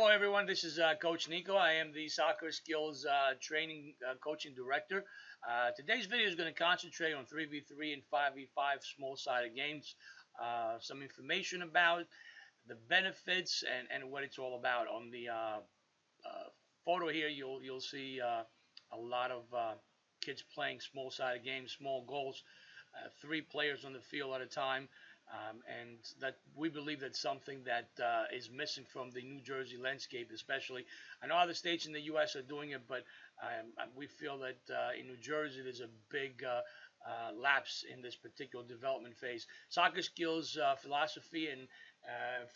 Hello, everyone. This is Coach Nico. I am the Soccer Skills Training Coaching Director. Today's video is going to concentrate on 3v3 and 5v5 small-sided games. Some information about the benefits and what it's all about. On the photo here, you'll see a lot of kids playing small-sided games, small goals, 3 players on the field at a time. And that we believe that's something that is missing from the New Jersey landscape, especially. I know other states in the U.S. are doing it, but we feel that in New Jersey there's a big lapse in this particular development phase. Soccer skills philosophy and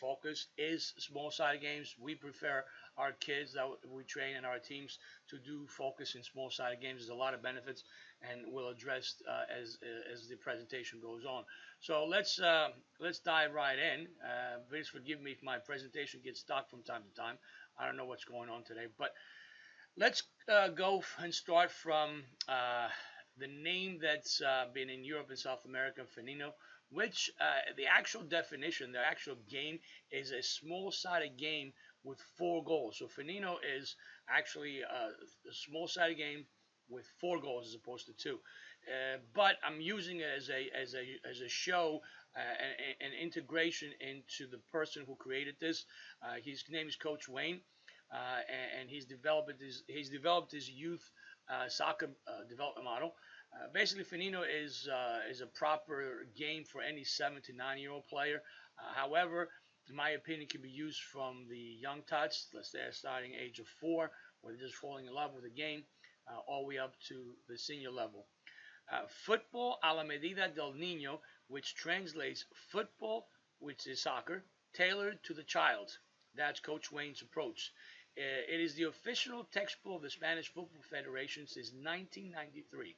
focus is small-sided games. We prefer our kids that we train and our teams to do focus in small-sided games. There's a lot of benefits, and we'll address as the presentation goes on. So let's dive right in. Please forgive me if my presentation gets stuck from time to time. I don't know what's going on today, but let's go and start from the name that's been in Europe and South America, Finino, which the actual definition, the actual game, is a small-sided game with 4 goals. So Finino is actually a small-sided game with 4 goals as opposed to 2. But I'm using it as a show and integration into the person who created this. His name is Coach Wayne, and he's developed his youth soccer development model. Basically, Finino is a proper game for any 7 to 9-year-old player. However, in my opinion, can be used from the young tots, let's say a starting age of 4, where they're just falling in love with the game, all the way up to the senior level. Football a la medida del niño, which translates football, which is soccer, tailored to the child. That's Coach Wayne's approach. It is the official textbook of the Spanish Football Federation since 1993,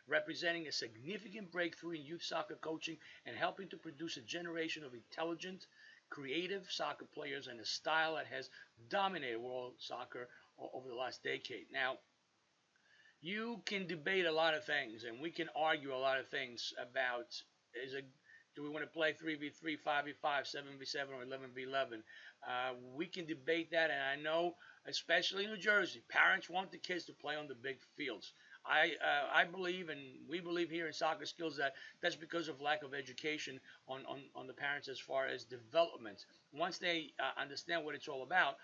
representing a significant breakthrough in youth soccer coaching and helping to produce a generation of intelligent, creative soccer players and a style that has dominated world soccer over the last decade. Now, you can debate a lot of things, and we can argue a lot of things about do we want to play 3v3, 5v5, 7v7, or 11v11. We can debate that, and I know, especially in New Jersey, parents want the kids to play on the big fields. I believe, and we believe here in Soccer Skills, that that's because of lack of education on the parents as far as development. Once they understand what it's all about,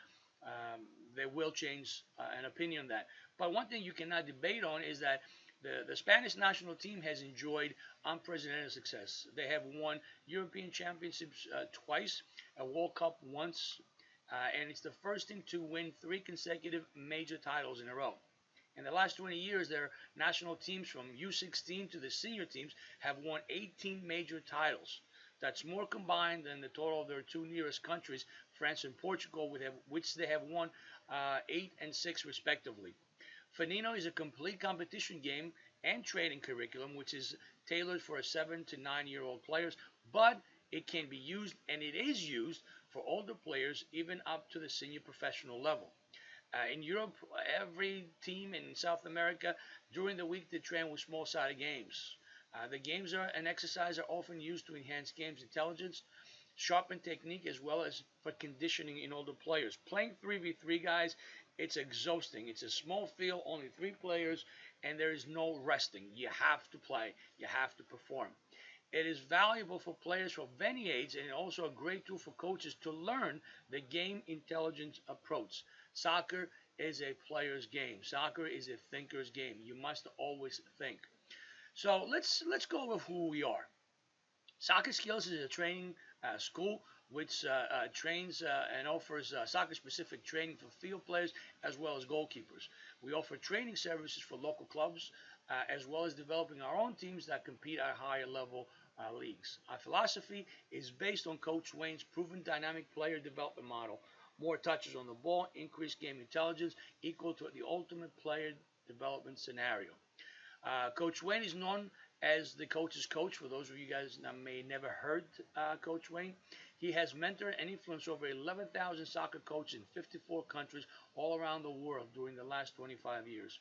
they will change an opinion on that. But one thing you cannot debate on is that the Spanish national team has enjoyed unprecedented success. They have won European championships twice, a World Cup once, and it's the first team to win 3 consecutive major titles in a row. In the last 20 years, their national teams from U16 to the senior teams have won 18 major titles. That's more combined than the total of their 2 nearest countries, France and Portugal, which they have won 8 and 6 respectively. Finino is a complete competition game and training curriculum which is tailored for 7 to 9-year-old players, but it can be used, and it is used, for older players even up to the senior professional level. In Europe, every team in South America, during the week they train with small-sided games. The games and exercises are often used to enhance game's intelligence, sharpen technique, as well as for conditioning in older players. Playing 3v3, guys, it's exhausting. It's a small field, only 3 players, and there is no resting. You have to play. You have to perform. It is valuable for players of any age, and also a great tool for coaches to learn the game intelligence approach. Soccer is a player's game. Soccer is a thinker's game. You must always think. So let's go over who we are. Soccer Skills is a training school which trains and offers soccer-specific training for field players as well as goalkeepers. We offer training services for local clubs as well as developing our own teams that compete at higher level leagues. Our philosophy is based on Coach Wayne's proven dynamic player development model. More touches on the ball, increased game intelligence, equal to the ultimate player development scenario. Coach Wayne is known as the coach's coach. For those of you guys that may never heard Coach Wayne, He has mentored and influenced over 11,000 soccer coaches in 54 countries all around the world during the last 25 years.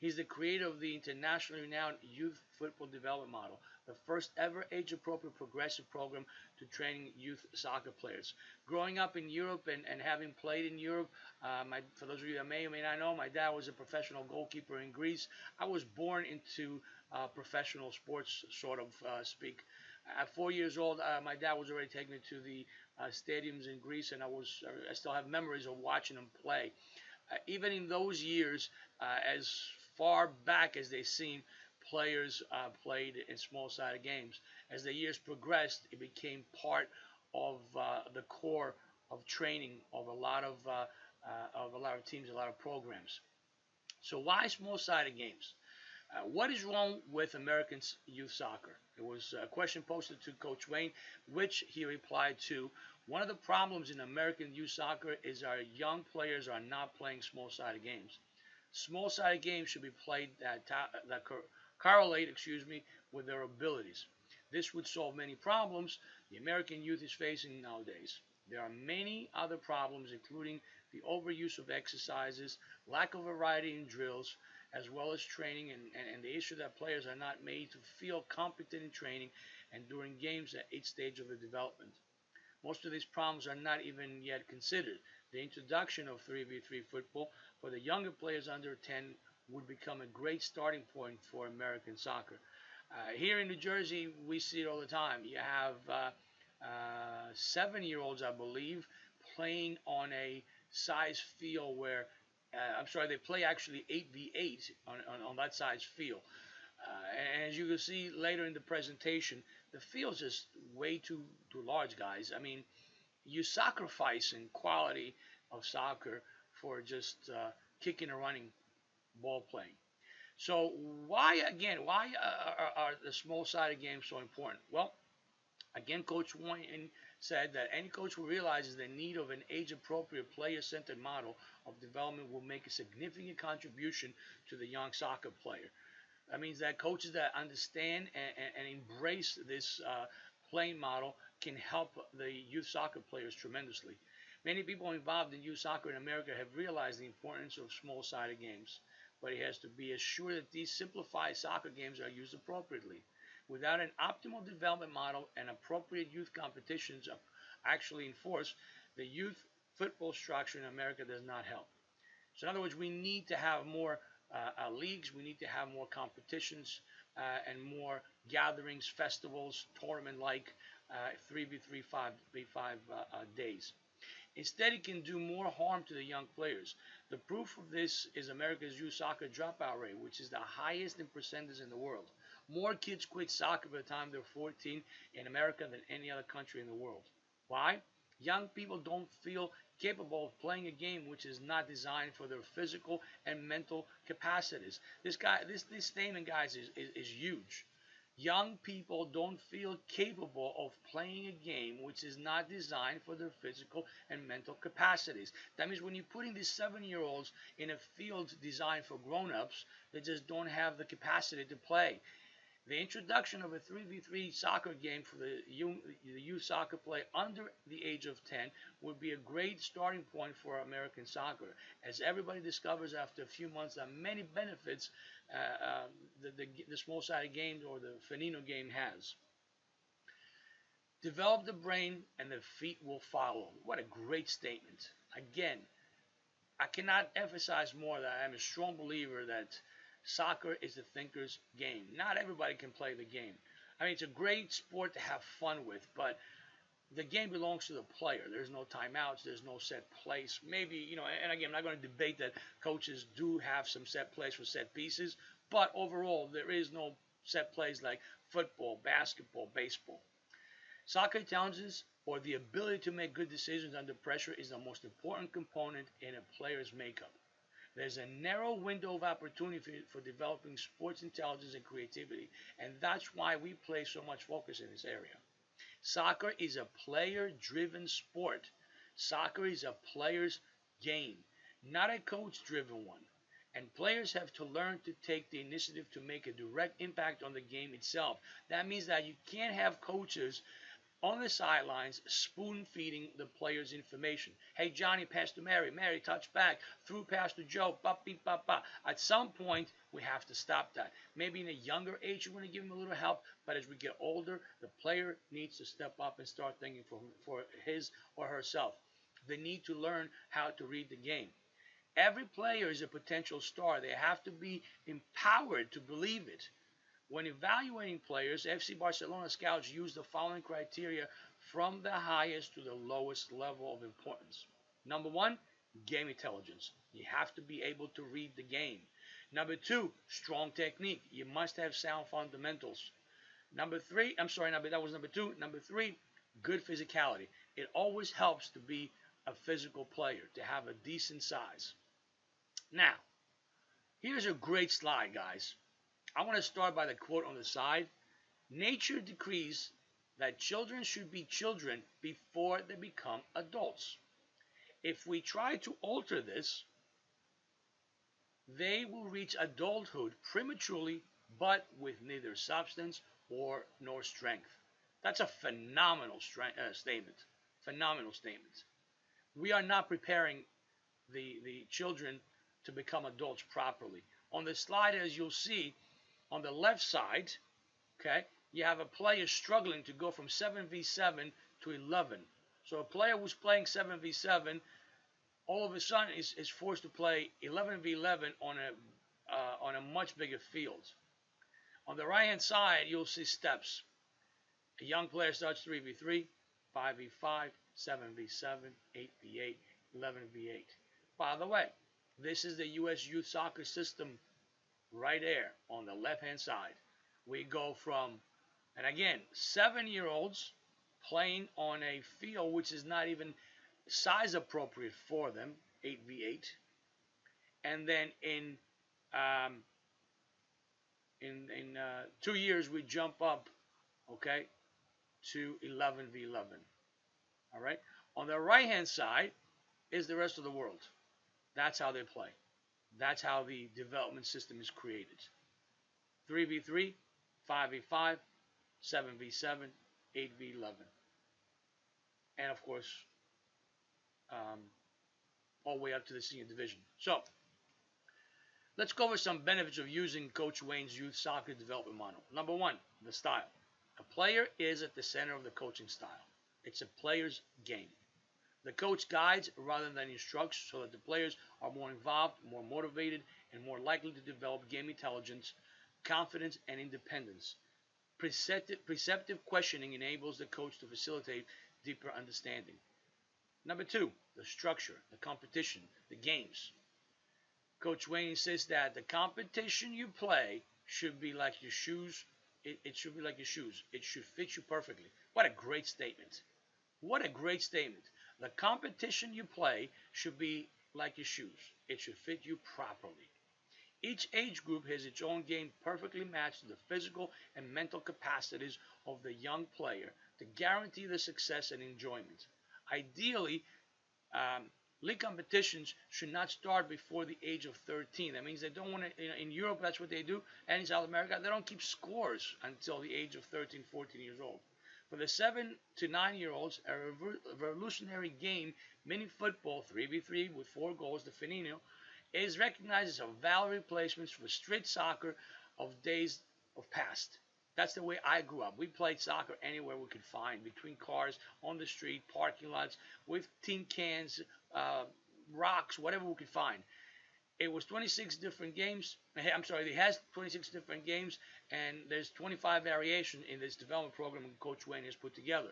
He's the creator of the internationally renowned youth football development model, the first ever age-appropriate progressive program to training youth soccer players. Growing up in Europe and having played in Europe, for those of you that may or may not know, my dad was a professional goalkeeper in Greece. I was born into professional sports, sort of speak. At 4 years old, my dad was already taking me to the stadiums in Greece, and I still have memories of watching him play. Even in those years, as far back as they seem, players played in small-sided games. As the years progressed, it became part of the core of training of a lot of teams, a lot of programs. So why small-sided games? What is wrong with American youth soccer? It was a question posted to Coach Wayne, which he replied to. One of the problems in American youth soccer is our young players are not playing small-sided games. Small-sided games should be played that correlate, with their abilities. This would solve many problems the American youth is facing nowadays. There are many other problems, including the overuse of exercises, lack of variety in drills, as well as training, and the issue that players are not made to feel competent in training and during games at each stage of the development. Most of these problems are not even yet considered. The introduction of 3v3 football for the younger players under 10 would become a great starting point for American soccer. Here in New Jersey, we see it all the time. You have 7-year-olds, I believe, playing on a size field where, they play actually 8v8 on that size field. And as you can see later in the presentation, the field's just way too large, guys. I mean, you sacrificing quality of soccer for just kicking and running ball playing. So why are the small-sided games so important? Well, again, Coach Wayne said that any coach who realizes the need of an age-appropriate, player-centered model of development will make a significant contribution to the young soccer player. That means that coaches that understand and embrace this playing model can help the youth soccer players tremendously. Many people involved in youth soccer in America have realized the importance of small-sided games, but it has to be assured that these simplified soccer games are used appropriately. Without an optimal development model and appropriate youth competitions actually enforced, the youth football structure in America does not help. So in other words, we need to have more leagues, we need to have more competitions and more gatherings, festivals, tournament-like 3v3, 5v5 days. Instead, it can do more harm to the young players. The proof of this is America's youth soccer dropout rate, which is the highest in percentage in the world. More kids quit soccer by the time they're 14 in America than any other country in the world. Why? Young people don't feel capable of playing a game which is not designed for their physical and mental capacities. This statement, guys, is huge. Young people don't feel capable of playing a game which is not designed for their physical and mental capacities. That means when you're putting these 7-year-olds in a field designed for grown-ups, they just don't have the capacity to play. The introduction of a 3v3 soccer game for the youth soccer player under the age of 10 would be a great starting point for American soccer, as everybody discovers after a few months that many benefits the small-sided game or the Finino game has. Develop the brain and the feet will follow. What a great statement. Again, I cannot emphasize more that I'm a strong believer that soccer is the thinker's game. Not everybody can play the game. I mean, it's a great sport to have fun with, but the game belongs to the player. There's no timeouts. There's no set place. Maybe, and again, I'm not going to debate that coaches do have some set plays for set pieces, but overall, there is no set plays like football, basketball, baseball. Soccer intelligence, or the ability to make good decisions under pressure, is the most important component in a player's makeup. There's a narrow window of opportunity for developing sports intelligence and creativity, and that's why we place so much focus in this area. Soccer is a player-driven sport. Soccer is a player's game, not a coach-driven one. And players have to learn to take the initiative to make a direct impact on the game itself. That means that you can't have coaches On the sidelines, spoon feeding the players information. Hey, Johnny, pass to Mary. Mary, touch back. Through pass to Joe. Ba, beep, ba, ba. At some point, we have to stop that. Maybe in a younger age, you want to give him a little help, but as we get older, the player needs to step up and start thinking for his or herself. They need to learn how to read the game. Every player is a potential star. They have to be empowered to believe it. When evaluating players, FC Barcelona scouts use the following criteria from the highest to the lowest level of importance. Number one, game intelligence. You have to be able to read the game. Number two, strong technique. You must have sound fundamentals. Number three, I'm sorry, that was number two. Number three, good physicality. It always helps to be a physical player, to have a decent size. Now, here's a great slide, guys. I want to start by the quote on the side. Nature decrees that children should be children before they become adults. If we try to alter this, they will reach adulthood prematurely, but with neither substance nor strength. That's a phenomenal statement. Phenomenal statement. We are not preparing the children to become adults properly. On the slide, as you'll see, on the left side, okay, you have a player struggling to go from 7v7 to 11. So a player who's playing 7v7 all of a sudden is forced to play 11v11 on a much bigger field. On the right hand side, you'll see steps. A young player starts 3v3, 5v5, 7v7, 8v8, 11v8. By the way, this is the U.S. youth soccer system right there on the left hand side. We go from, and again, 7-year-olds playing on a field which is not even size appropriate for them, 8v8, and then in 2 years we jump up, okay, to 11v11. All right. On the right hand side is the rest of the world. That's how they play. That's how the development system is created. 3v3, 5v5, 7v7, 8v11, and of course, all the way up to the senior division. So, let's go over some benefits of using Coach Wayne's youth soccer development model. Number one, the style. A player is at the center of the coaching style. It's a player's game. The coach guides rather than instructs so that the players are more involved, more motivated, and more likely to develop game intelligence, confidence, and independence. Preceptive questioning enables the coach to facilitate deeper understanding. Number two, the structure, the competition, the games. Coach Wayne insists that the competition you play should be like your shoes. It should be like your shoes. It should fit you perfectly. What a great statement. What a great statement. The competition you play should be like your shoes. It should fit you properly. Each age group has its own game perfectly matched to the physical and mental capacities of the young player to guarantee the success and enjoyment. Ideally, league competitions should not start before the age of 13. That means they don't want to, in Europe, that's what they do, and in South America, they don't keep scores until the age of 13, 14 years old. For the 7 to 9-year-olds, a revolutionary game, mini football, 3v3 with 4 goals, the Finino, is recognized as a valid replacement for street soccer of days of past. That's the way I grew up. We played soccer anywhere we could find, between cars, on the street, parking lots, with tin cans, rocks, whatever we could find. It was 26 different games. I'm sorry, it has 26 different games, and there's 25 variations in this development program Coach Wayne has put together.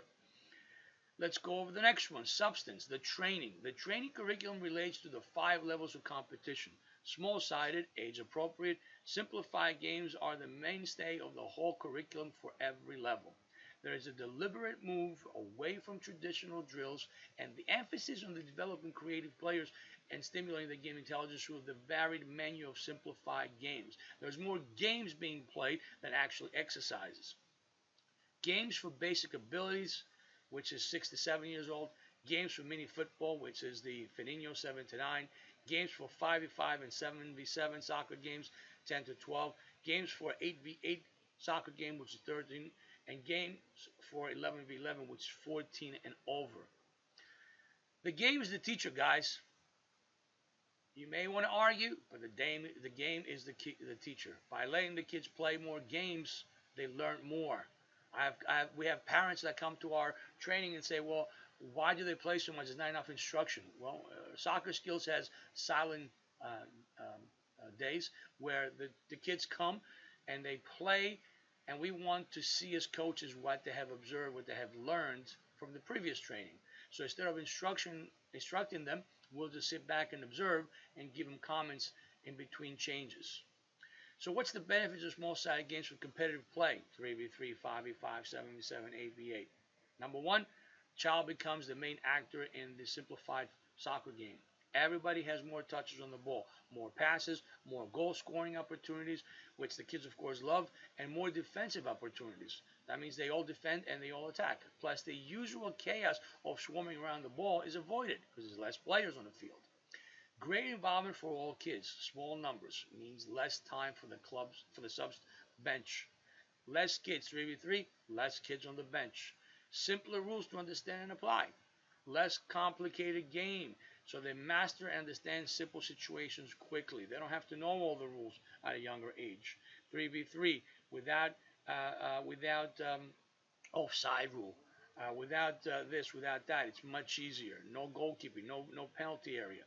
Let's go over the next one, substance, the training. The training curriculum relates to the 5 levels of competition. Small-sided, age-appropriate, simplified games are the mainstay of the whole curriculum for every level. There is a deliberate move away from traditional drills and the emphasis on the developing creative players and stimulating the game intelligence through the varied menu of simplified games. There's more games being played than actually exercises. Games for basic abilities, which is 6 to 7 years old. Games for mini football, which is the Finino 7 to 9. Games for 5v5 and 7v7 soccer games, 10 to 12. Games for 8v8 soccer game, which is 13 and games for 11v11, which is 14 and over. The game is the teacher, guys. You may want to argue, but the game is the teacher. By letting the kids play more games, they learn more. We have parents that come to our training and say, well, why do they play so much? There's not enough instruction. Well, Soccer Skills has silent days where the kids come and they play, and we want to see as coaches what they have observed, what they have learned from the previous training. So instead of instructing them, we'll just sit back and observe and give them comments in between changes. So what's the benefits of small-sided games for competitive play? 3v3, 5v5, 7v7, 8v8. Number one, child becomes the main actor in the simplified soccer game. Everybody has more touches on the ball, more passes, more goal-scoring opportunities, which the kids, of course, love, and more defensive opportunities. That means they all defend and they all attack. Plus, the usual chaos of swarming around the ball is avoided because there's less players on the field. Great involvement for all kids. Small numbers means less time for the subs bench. Less kids, 3v3, less kids on the bench. Simpler rules to understand and apply. Less complicated game, so they master and understand simple situations quickly. They don't have to know all the rules at a younger age. 3v3 without offside rule, without this, without that. It's much easier. No goalkeeping, no penalty area.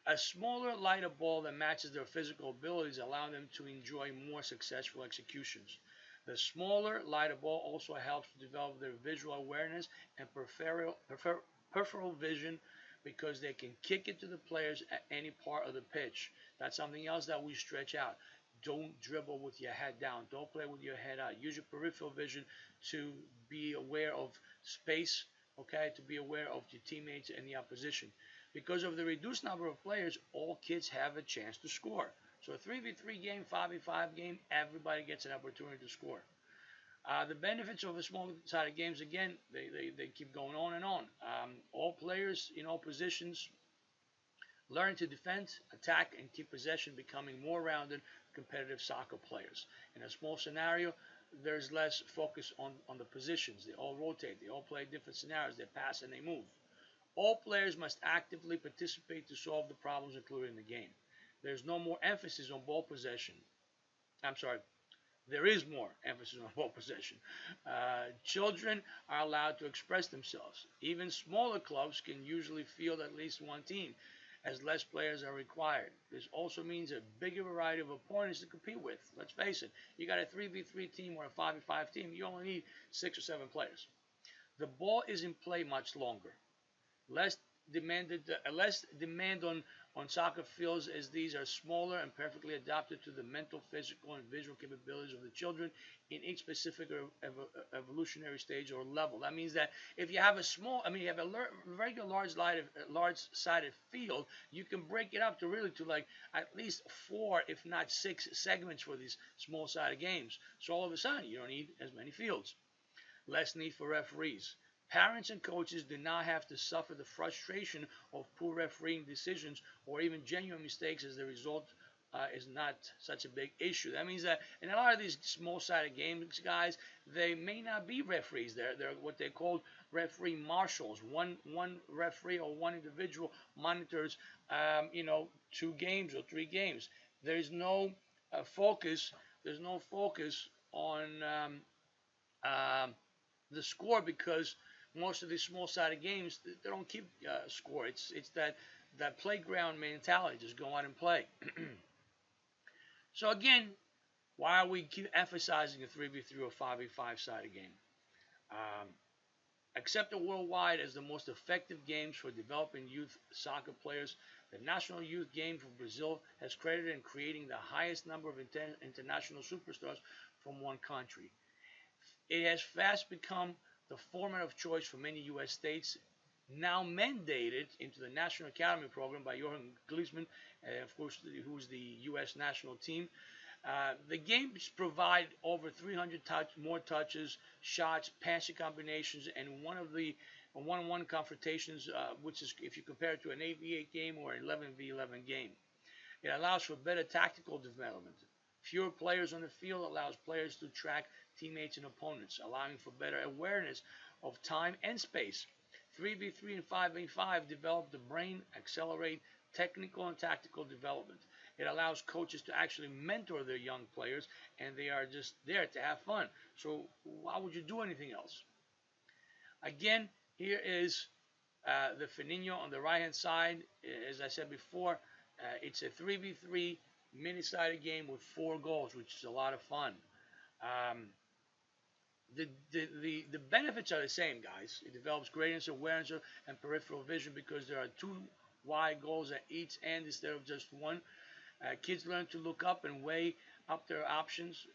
A smaller, lighter ball that matches their physical abilities allow them to enjoy more successful executions. The smaller, lighter ball also helps to develop their visual awareness and peripheral vision because they can kick it to the players at any part of the pitch. That's something else that we stretch out. Don't dribble with your head down. Don't play with your head out. Use your peripheral vision to be aware of space, okay, to be aware of your teammates and the opposition. Because of the reduced number of players, all kids have a chance to score. So a 3v3 game, 5v5 game, everybody gets an opportunity to score. The benefits of the small-sided games, again, they keep going on and on. All players in all positions learn to defend, attack, and keep possession, becoming more rounded, competitive soccer players. In a small scenario, there's less focus on the positions. They all rotate. They all play different scenarios. They pass and they move. All players must actively participate to solve the problems included in the game. There's no more emphasis on ball possession. There is more emphasis on ball possession. Children are allowed to express themselves. Even smaller clubs can usually field at least one team, as less players are required. This also means a bigger variety of opponents to compete with. Let's face it, you got a 3v3 team or a 5v5 team, you only need 6 or 7 players. The ball is in play much longer. Less demand on soccer fields, as these are smaller and perfectly adapted to the mental, physical, and visual capabilities of the children in each specific evolutionary stage or level. That means that if you have a regular large-sided field, you can break it up to like at least 4, if not 6 segments for these small-sided games. So all of a sudden, you don't need as many fields. Less need for referees. Parents and coaches do not have to suffer the frustration of poor refereeing decisions or even genuine mistakes, as the result is not such a big issue. That means that in a lot of these small-sided games, guys, they may not be referees. They're what they call referee marshals. One referee or one individual monitors, 2 games or 3 games. There's no focus. There's no focus on the score, because most of these small-sided games, they don't keep score. It's that playground mentality. Just go out and play. So again, why are we keep emphasizing a 3v3 or 5v5 sided game? Accepted worldwide as the most effective games for developing youth soccer players, the National Youth Game for Brazil has credited in creating the highest number of international superstars from one country. It has fast become the format of choice for many U.S. states, now mandated into the National Academy program by Johan Klinsmann, of course, who's the U.S. national team. The games provide over 300 more touches, shots, passing combinations, and one-on-one confrontations, which is, if you compare it to an 8v8 game or an 11v11 game. It allows for better tactical development. Fewer players on the field allows players to track teammates and opponents, allowing for better awareness of time and space. 3v3 and 5v5 develop the brain, accelerate technical and tactical development. It allows coaches to actually mentor their young players, and they are just there to have fun. So why would you do anything else? Again, here is the Finino on the right hand side. As I said before, it's a 3v3 mini-sided game with 4 goals, which is a lot of fun. Um, the benefits are the same, guys. It develops greatness, awareness, and peripheral vision because there are 2 wide goals at each end instead of just one. Kids learn to look up and weigh up their options.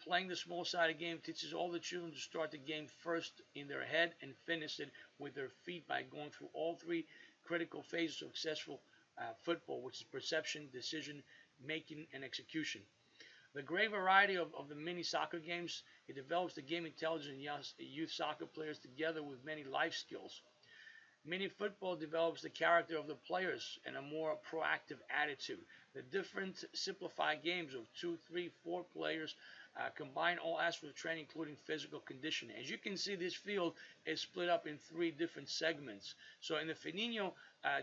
Playing the small-sided game teaches all the children to start the game first in their head and finish it with their feet by going through all 3 critical phases of successful football, which is perception, decision making, and execution. The great variety of the mini soccer games, it develops the game intelligence in youth soccer players together with many life skills. Mini football develops the character of the players and a more proactive attitude. The different simplified games of 2, 3, 4 players combine all aspects of training, including physical conditioning. As you can see, this field is split up in 3 different segments. So in the Finino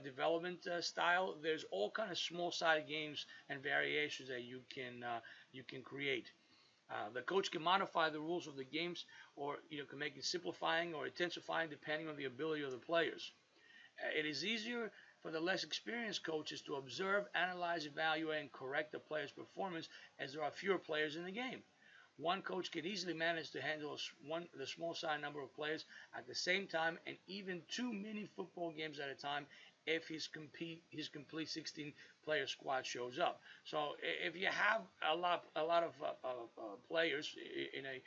development style, there's all kind of small-sided games and variations that you can create. The coach can modify the rules of the games, or can make it simplifying or intensifying depending on the ability of the players. It is easier for the less experienced coaches to observe, analyze, evaluate, and correct the player's performance as there are fewer players in the game. One coach can easily manage to handle the small size number of players at the same time, and even 2 mini football games at a time if his complete 16-player squad shows up. So if you have a lot of players in a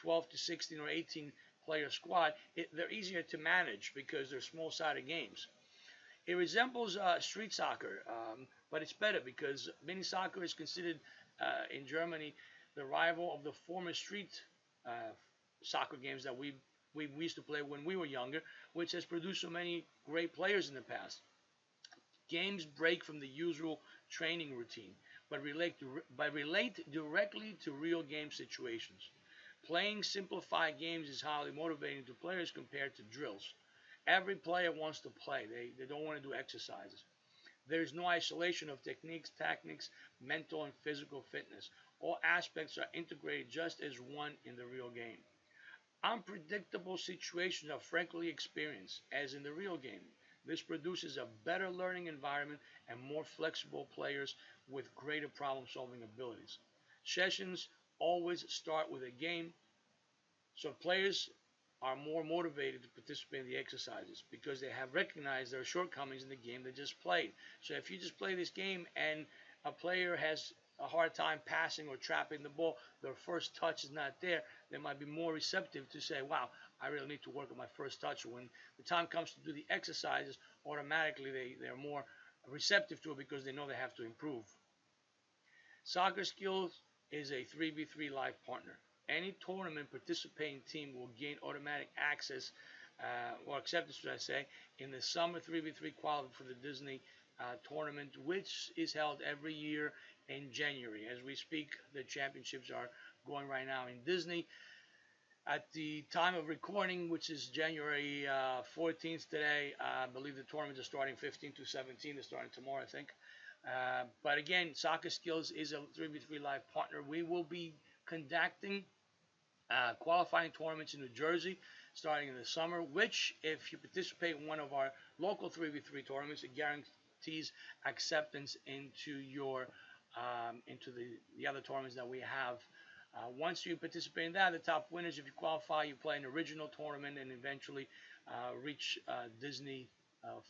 12 to 16 or 18 player squad, they're easier to manage because they're small-sided games. It resembles street soccer, but it's better because mini soccer is considered in Germany the rival of the former street uh, soccer games that we used to play when we were younger, which has produced so many great players in the past. Games break from the usual training routine, but relate directly to real game situations. Playing simplified games is highly motivating to players compared to drills. Every player wants to play. They don't want to do exercises. There is no isolation of techniques, tactics, mental and physical fitness. All aspects are integrated just as one in the real game. Unpredictable situations are frequently experienced, as in the real game. This produces a better learning environment and more flexible players with greater problem-solving abilities. Sessions always start with a game, so players are more motivated to participate in the exercises because they have recognized their shortcomings in the game they just played. So if you just play this game and a player has a hard time passing or trapping the ball, their first touch is not there, they might be more receptive to say, wow, I really need to work on my first touch. When the time comes to do the exercises, automatically they're more receptive to it because they know they have to improve. Soccer Skills is a 3v3 live partner. Any tournament participating team will gain automatic access or acceptance, should I say, in the summer 3v3 qualifying for the Disney tournament, which is held every year in January. As we speak, the championships are going right now in Disney. At the time of recording, which is January 14th today, I believe the tournaments are starting 15 to 17. They're starting tomorrow, I think. But again, Soccer Skills is a 3v3 live partner. We will be conducting qualifying tournaments in New Jersey starting in the summer, which, if you participate in one of our local 3v3 tournaments, it guarantees acceptance into the other tournaments that we have. Once you participate in that, the top winners, if you qualify, you play an original tournament and eventually reach Disney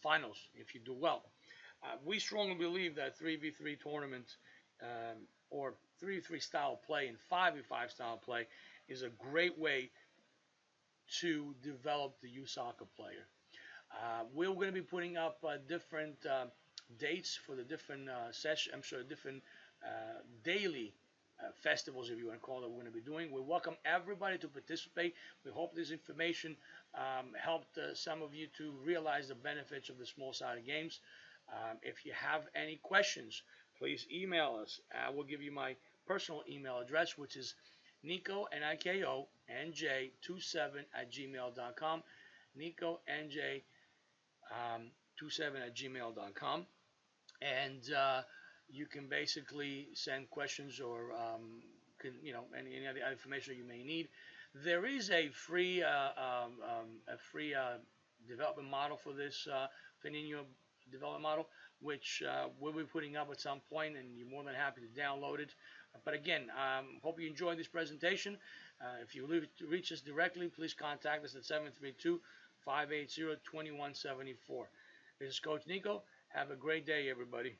finals if you do well. We strongly believe that 3v3 tournaments or 3v3 style play and 5v5 style play is a great way to develop the youth soccer player. We're going to be putting up different dates for the different sessions. I'm sure different daily festivals, if you want to call it, we're going to be doing. We welcome everybody to participate. We hope this information helped some of you to realize the benefits of the small-sided games. If you have any questions, please email us. I will give you my personal email address, which is Nico, Niko, NJ27 at gmail.com. Nico, NJ 27 at gmail.com. And you can basically send questions or any other information you may need. There is a free development model for this Panino development model, which we'll be putting up at some point, and you're more than happy to download it. But again, hope you enjoyed this presentation. If you reach us directly, please contact us at 732-580-2174. This is Coach Nico. Have a great day, everybody.